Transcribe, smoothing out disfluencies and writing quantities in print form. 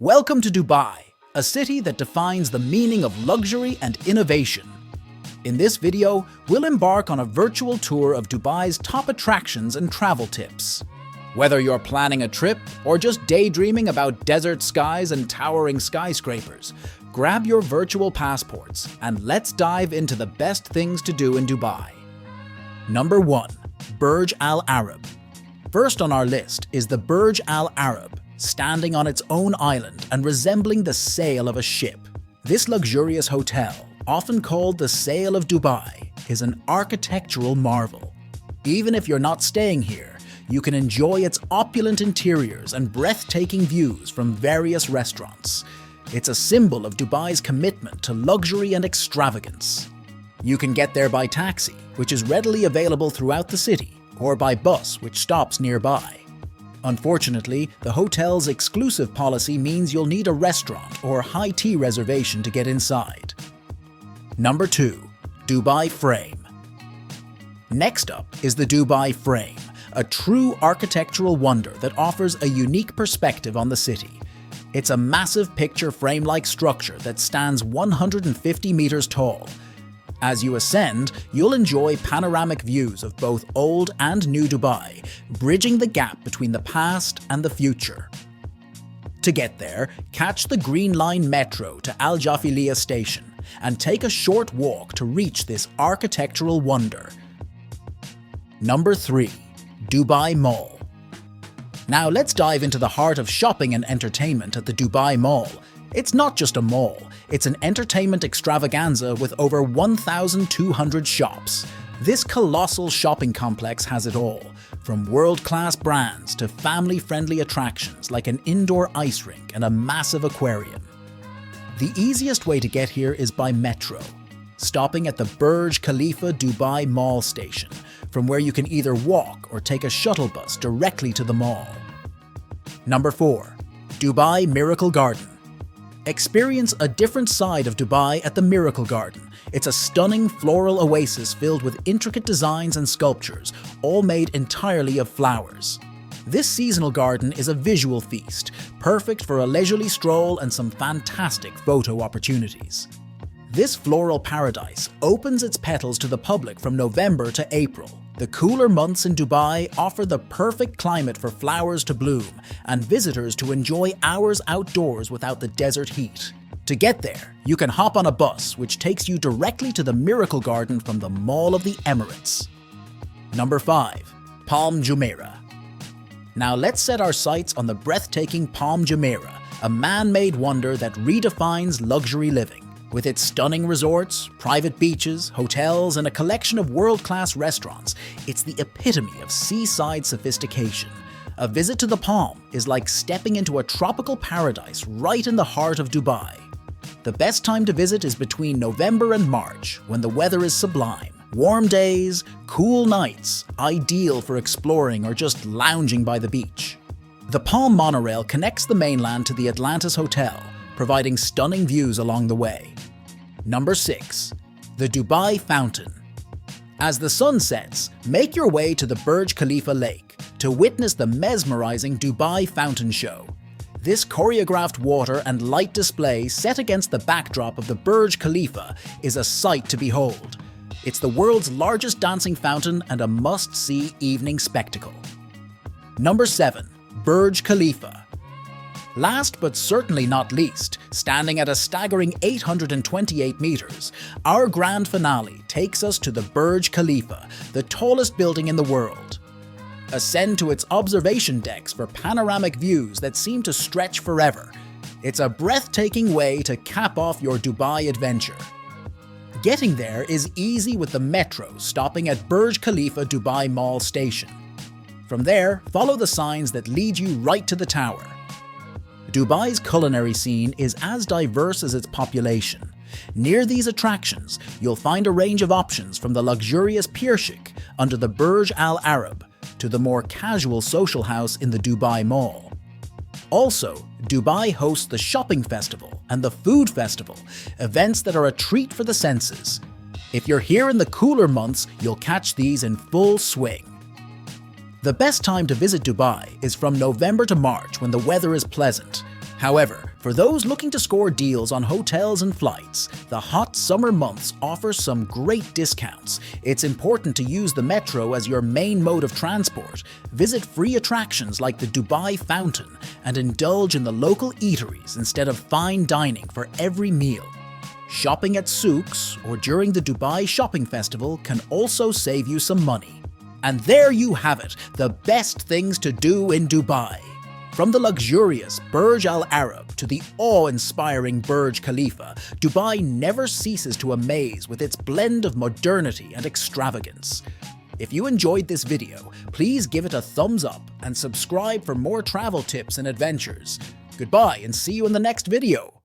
Welcome to Dubai, a city that defines the meaning of luxury and innovation. In this video, we'll embark on a virtual tour of Dubai's top attractions and travel tips. Whether you're planning a trip or just daydreaming about desert skies and towering skyscrapers, grab your virtual passports and let's dive into the best things to do in Dubai. Number 1. Burj Al Arab. First on our list is the Burj Al Arab, standing on its own island and resembling the sail of a ship. This luxurious hotel, often called the Sail of Dubai, is an architectural marvel. Even if you're not staying here, you can enjoy its opulent interiors and breathtaking views from various restaurants. It's a symbol of Dubai's commitment to luxury and extravagance. You can get there by taxi, which is readily available throughout the city, or by bus, which stops nearby. Unfortunately, the hotel's exclusive policy means you'll need a restaurant or high tea reservation to get inside. Number 2. Dubai Frame. Next up is the Dubai Frame, a true architectural wonder that offers a unique perspective on the city. It's a massive picture frame-like structure that stands 150 meters tall. As you ascend, you'll enjoy panoramic views of both old and new Dubai, bridging the gap between the past and the future. To get there, catch the Green Line metro to Al Jafiliya station and take a short walk to reach this architectural wonder. Number 3. Dubai Mall. Now let's dive into the heart of shopping and entertainment at the Dubai Mall. It's not just a mall, it's an entertainment extravaganza with over 1,200 shops. This colossal shopping complex has it all, from world-class brands to family-friendly attractions like an indoor ice rink and a massive aquarium. The easiest way to get here is by metro, stopping at the Burj Khalifa Dubai Mall station, from where you can either walk or take a shuttle bus directly to the mall. Number 4. Dubai Miracle Garden. Experience a different side of Dubai at the Miracle Garden. It's a stunning floral oasis filled with intricate designs and sculptures, all made entirely of flowers. This seasonal garden is a visual feast, perfect for a leisurely stroll and some fantastic photo opportunities. This floral paradise opens its petals to the public from November to April. The cooler months in Dubai offer the perfect climate for flowers to bloom and visitors to enjoy hours outdoors without the desert heat. To get there, you can hop on a bus which takes you directly to the Miracle Garden from the Mall of the Emirates. Number 5. Palm Jumeirah. Now let's set our sights on the breathtaking Palm Jumeirah, a man-made wonder that redefines luxury living. With its stunning resorts, private beaches, hotels, and a collection of world-class restaurants, it's the epitome of seaside sophistication. A visit to the Palm is like stepping into a tropical paradise right in the heart of Dubai. The best time to visit is between November and March, when the weather is sublime. Warm days, cool nights, ideal for exploring or just lounging by the beach. The Palm monorail connects the mainland to the Atlantis Hotel, providing stunning views along the way. Number 6. The Dubai Fountain. As the sun sets, make your way to the Burj Khalifa Lake to witness the mesmerizing Dubai Fountain Show. This choreographed water and light display set against the backdrop of the Burj Khalifa is a sight to behold. It's the world's largest dancing fountain and a must-see evening spectacle. Number 7. Burj Khalifa. Last but certainly not least, standing at a staggering 828 meters, our grand finale takes us to the Burj Khalifa, the tallest building in the world. Ascend to its observation decks for panoramic views that seem to stretch forever. It's a breathtaking way to cap off your Dubai adventure. Getting there is easy with the metro stopping at Burj Khalifa Dubai Mall station. From there, follow the signs that lead you right to the tower. Dubai's culinary scene is as diverse as its population. Near these attractions, you'll find a range of options from the luxurious Pirshik under the Burj Al Arab to the more casual social house in the Dubai Mall. Also, Dubai hosts the Shopping Festival and the Food Festival, events that are a treat for the senses. If you're here in the cooler months, you'll catch these in full swing. The best time to visit Dubai is from November to March when the weather is pleasant. However, for those looking to score deals on hotels and flights, the hot summer months offer some great discounts. It's important to use the metro as your main mode of transport, visit free attractions like the Dubai Fountain, and indulge in the local eateries instead of fine dining for every meal. Shopping at souks or during the Dubai Shopping Festival can also save you some money. And there you have it, the best things to do in Dubai. From the luxurious Burj Al Arab to the awe-inspiring Burj Khalifa, Dubai never ceases to amaze with its blend of modernity and extravagance. If you enjoyed this video, please give it a thumbs up and subscribe for more travel tips and adventures. Goodbye and see you in the next video.